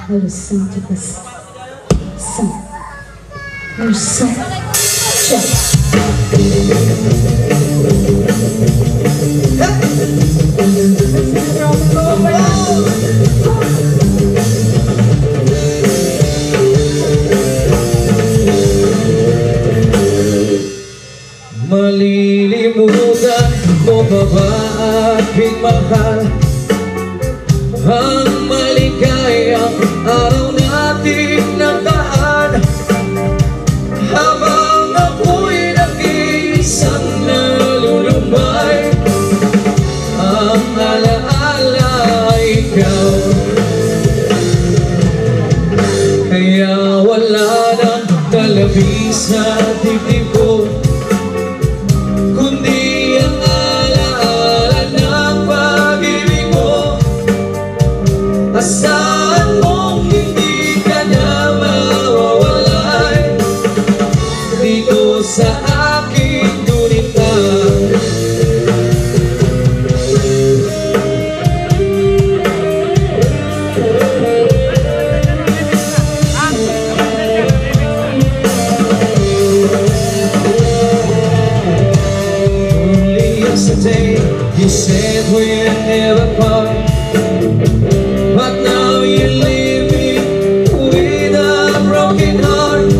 Halusan tipas San Halusan Check Malilimutan mo ba ba aking mahal ang maligayang araw nating nataan habang ako'y nag-iisang nalulumbay ang alaala ay ikaw kaya wala nang talabi sa dibdib ko kundi ang alaala ng pag-ibig mo. Asahan mong hindi ka na mawawalay dito sa aking gunita. You said we'd never part, but now you leave me with a broken heart.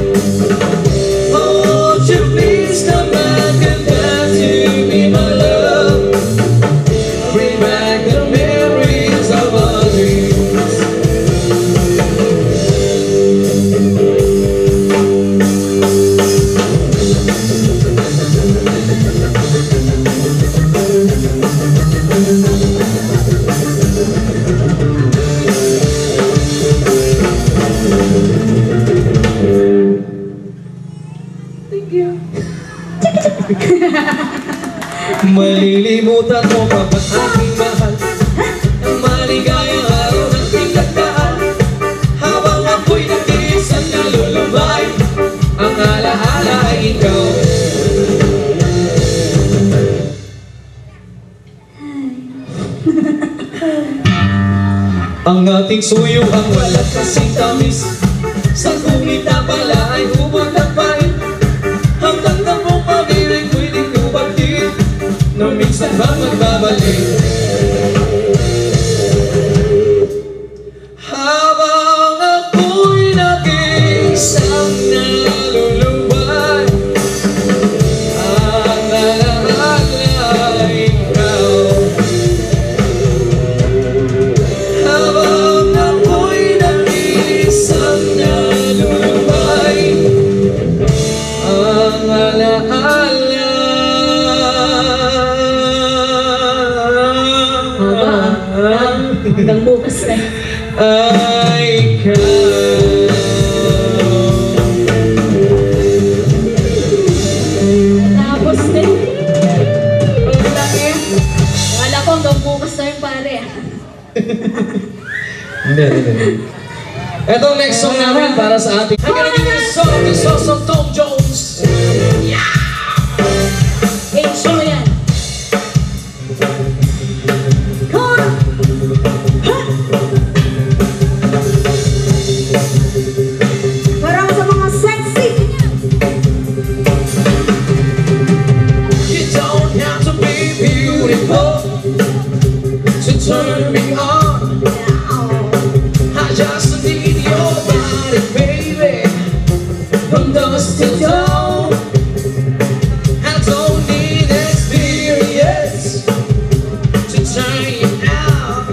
Oh, won't you please come back and dance to me, my love? Bring back the memories of our dreams. Malilimutan mo pa ba aking mahal ang maligayang araw ng pinagdaan habang ako'y nag-iisang nalulumbay ang alaala ay ikaw. Ang ating suyo ang walang kasing tamis sa kumita pala ay hubog ng pain hanggang na mong pag-ibig ko'y di ko bagtin na minsan ba magbabalik habang ako'y nag-iisang nalulumbay ang alaala ay ikaw habang ako'y nag-iisang nalulumbay ang alaala hanggang bukas na ay ikaw. Tapos din ang laki wala ko hanggang bukas na yung pare Hindi. Etong next song namin para sa ating I'm gonna give you a song, the song of Tom Jones. Yeah! solo yan parang sa mga sexy You don't have to be beautiful to turn me on. I just need your body, baby, from dusk till dawn. I don't need experience to turn you out.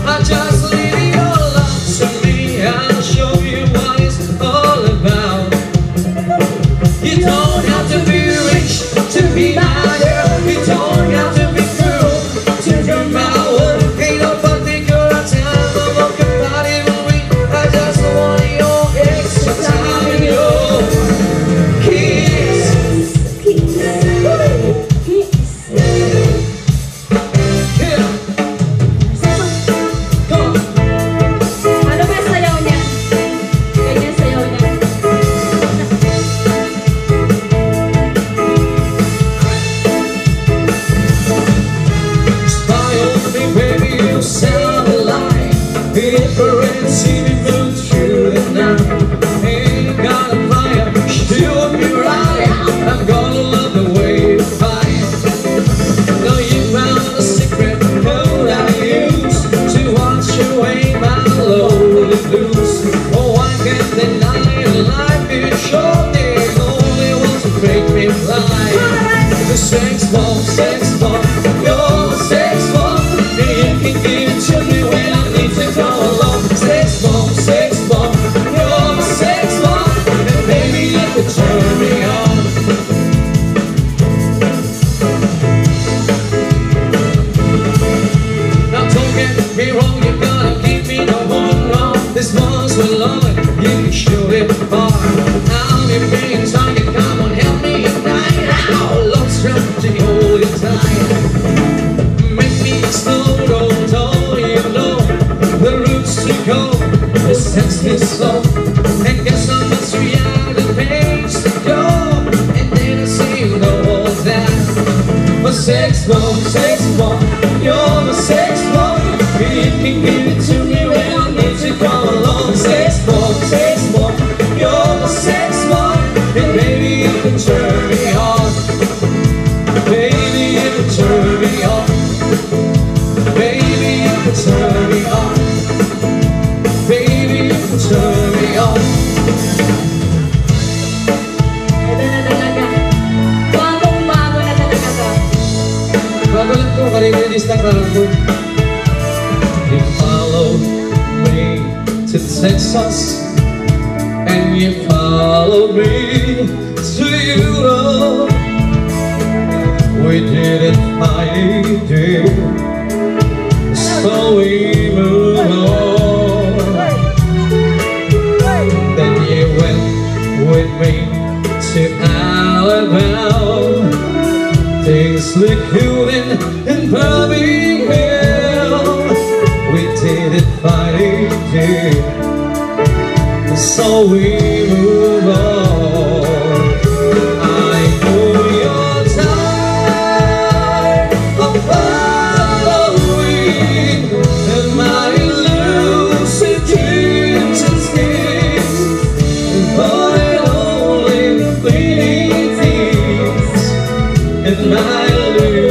I just leave your love to me. I'll show you what it's all about. You don't have to be rich to be my girl. You don't have to be cruel to be my world. Ain't no particular time of your body moving. I just want your extra time and your kiss. Yeah. Come on. Different city moon through the night. Ain't got a fire, still be right. I'm gonna love the way you fight. Know you found a secret code I use to wash away my lonely blues. Oh, I can't deny life is short. They only want to make me fly. The sex bomb, you're the sex bomb. You can give it to me when I need to go along. Sex bomb, you're the sex bomb. And baby, you can turn me on. Now don't get me wrong, you gotta keep me no one wrong. This one's with love, you can shoot it far. I'll be being target, come on, help me ignite. Our love's strategy, hold it tight. Make me explode, don't you know the routes to go. The sex is slow, and guess how much we are the pace to go. And then I say you know all that. But sex bomb, you're the sex bomb. You can give it to me when I need to come along. Sex bomb, you're the sex bomb. And baby, you can turn me on. Baby, you can turn me on. Baby, you can turn me on. Baby, you can turn me on. Ito na talaga. Bagong-bago na talaga to. Bago lang ko, karinis na ko. You followed me to Texas, and you followed me to Europe. We did it fighting, so we moved on. Then you went with me to Alabama. Things look good in Birmingham. We did it fighting, so we moved on. I know you're tired of following my elusive dreams and schemes, but it only bleeding thieves in my illusion.